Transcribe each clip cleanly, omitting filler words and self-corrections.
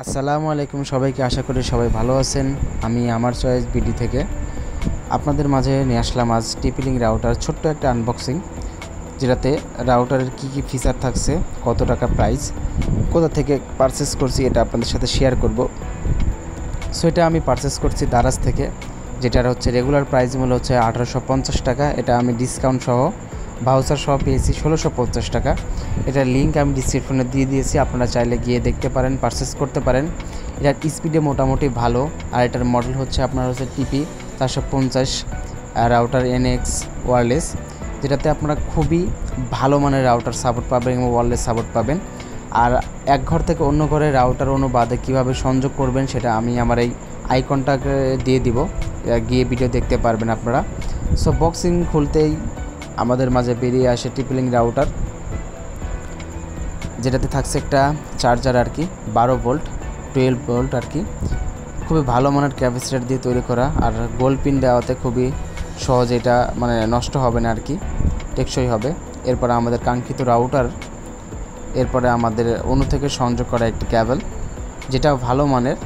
আসসালামু আলাইকুম সবাইকে, আশা করি সবাই ভালো আছেন। আমি আমার চয়েস বিডি থেকে আপনাদের মাঝে নিয়ে আসলাম আজ টিপি-লিঙ্ক রাউটার ছোট্ট একটা আনবক্সিং, যেটাতে রাউটারের কী কী ফিচার থাকছে, কত টাকা প্রাইস, কোথা থেকে পারচেস করছি এটা আপনাদের সাথে শেয়ার করব। সো এটা আমি পারচেস করছি দারাজ থেকে, যেটার হচ্ছে রেগুলার প্রাইস মূল্য হচ্ছে 1850 টাকা। এটা আমি ডিসকাউন্ট সহ ভাউচার সহ পেয়েছি 1650 টাকা। এটার লিঙ্ক আমি ডিসক্রিপশনে দিয়ে দিয়েছি, আপনারা চাইলে গিয়ে দেখতে পারেন, পারচেস করতে পারেন। এটার স্পিডে মোটামুটি ভালো। আর এটার মডেল হচ্ছে আপনার হচ্ছে টিপি 450 রাউটার এনএক্স ওয়্যারলেস, যেটাতে আপনারা খুবই ভালো মানের রাউটার সাপোর্ট পাবেন এবং ওয়্যারলেস সাপোর্ট পাবেন। আর এক ঘর থেকে অন্য ঘরে রাউটার অনুবাদে কীভাবে সংযোগ করবেন সেটা আমি আমার এই আইকনটাকে দিয়ে দিব, গিয়ে ভিডিও দেখতে পারবেন আপনারা। সো বক্সিং খুলতেই আমাদের মাঝে বেরিয়ে আসে টিপি-লিঙ্ক রাউটার, যেটাতে থাকছে একটা চার্জার আর কি, 12 ভোল্ট 12 ভোল্ট আর কি, খুবই ভালো মানের ক্যাপাসিটার দিয়ে তৈরি করা। আর গোল্ড পিন দেওয়াতে খুবই সহজে এটা নষ্ট হবে না আর কি, টেকসই হবে। এরপরে আমাদের কাঙ্ক্ষিত রাউটার, এরপরে আমাদের অণু থেকে সংযোগ করা একটি ক্যাবেল, যেটা ভালো মানের,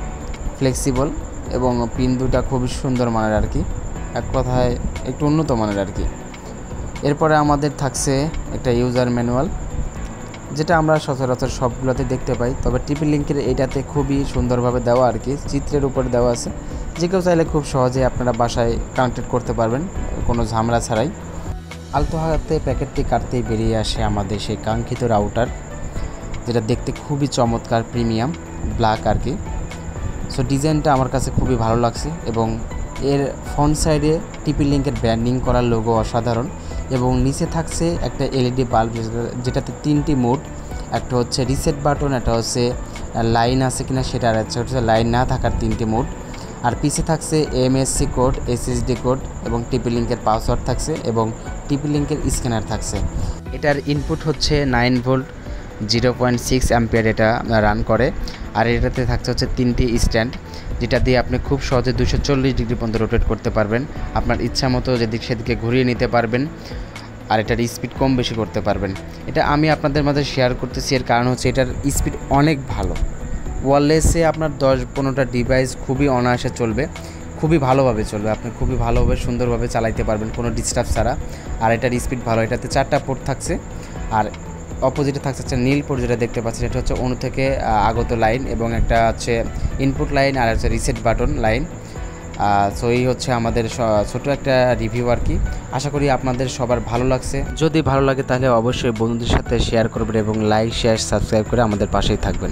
ফ্লেক্সিবল এবং পিন দুটা খুবই সুন্দর মানের আর কি, এক কথায় একটু উন্নত মানের আর কি। এরপরে আমাদের থাকছে একটা ইউজার ম্যানুয়াল, যেটা আমরা সচরাচর সবগুলোতে দেখতে পাই, তবে টিপি-লিঙ্কের এইটাতে খুবই সুন্দরভাবে দেওয়া আর কি, চিত্রের উপরে দেওয়া আছে। যে কেউ চাইলে খুব সহজে আপনারা বাসায় কানেক্টেড করতে পারবেন কোনো ঝামেলা ছাড়াই। আলতো হাতে প্যাকেটটি কাটতেই বেরিয়ে আসে আমাদের সেই কাঙ্ক্ষিত রাউটার, যেটা দেখতে খুবই চমৎকার, প্রিমিয়াম ব্ল্যাক আর কি। সো ডিজাইনটা আমার কাছে খুবই ভালো লাগছে এবং এর ফ্রন্ট সাইডে টিপি-লিঙ্কের ব্র্যান্ডিং করা লোগো অসাধারণ। এবং নিচে থাকছে একটা এলইডি বাল্ব, যেটাতে 3টি মোড, একটা হচ্ছে রিসেট বাটন, একটা হচ্ছে লাইন আছে কিনা সেটা, আর একটা হচ্ছে লাইন না থাকার 3টি মোড। আর পিছে থাকছে এমএসসি কোড, এসএসডি কোড এবং টিপি-লিঙ্কের পাসওয়ার্ড থাকছে এবং টিপি-লিঙ্কের স্ক্যানার থাকছে। এটার ইনপুট হচ্ছে 9 ভোল্ট 0.6 অ্যাম্পিয়ার এটা রান করে। আর এটাতে থাকছে হচ্ছে 3টি স্ট্যান্ড, যেটা দিয়ে আপনি খুব সহজে 240 ডিগ্রি পর্যন্ত রোটেট করতে পারবেন, আপনার ইচ্ছা মতো যেদিক সেদিকে ঘুরিয়ে নিতে পারবেন। আর এটার স্পিড কম বেশি করতে পারবেন। এটা আমি আপনাদের মাঝে শেয়ার করতেছি, এর কারণ হচ্ছে এটার স্পিড অনেক ভালো। ওয়্যারলেসে আপনার 10-15টা ডিভাইস খুবই অনায়াসে চলবে, খুবই ভালোভাবে চলবে, আপনি খুবই ভালোভাবে সুন্দরভাবে চালাইতে পারবেন কোনো ডিস্টার্ব ছাড়া। আর এটার স্পিড ভালো। এটাতে 4টা পোর্ট থাকছে, আর অপোজিটে থাকছে একটা নীল পোর্ট, যেটা দেখতে পাচ্ছেন এটা হচ্ছে অণু থেকে আগত লাইন এবং একটা হচ্ছে ইনপুট লাইন আর হচ্ছে রিসেট বাটন লাইন। সো এই হচ্ছে আমাদের ছোট একটা রিভিউ আর কি। আশা করি আপনাদের সবার ভালো লাগছে। যদি ভালো লাগে তাহলে অবশ্যই বন্ধুদের সাথে শেয়ার করবেন এবং লাইক, শেয়ার, সাবস্ক্রাইব করে আমাদের পাশেই থাকবেন।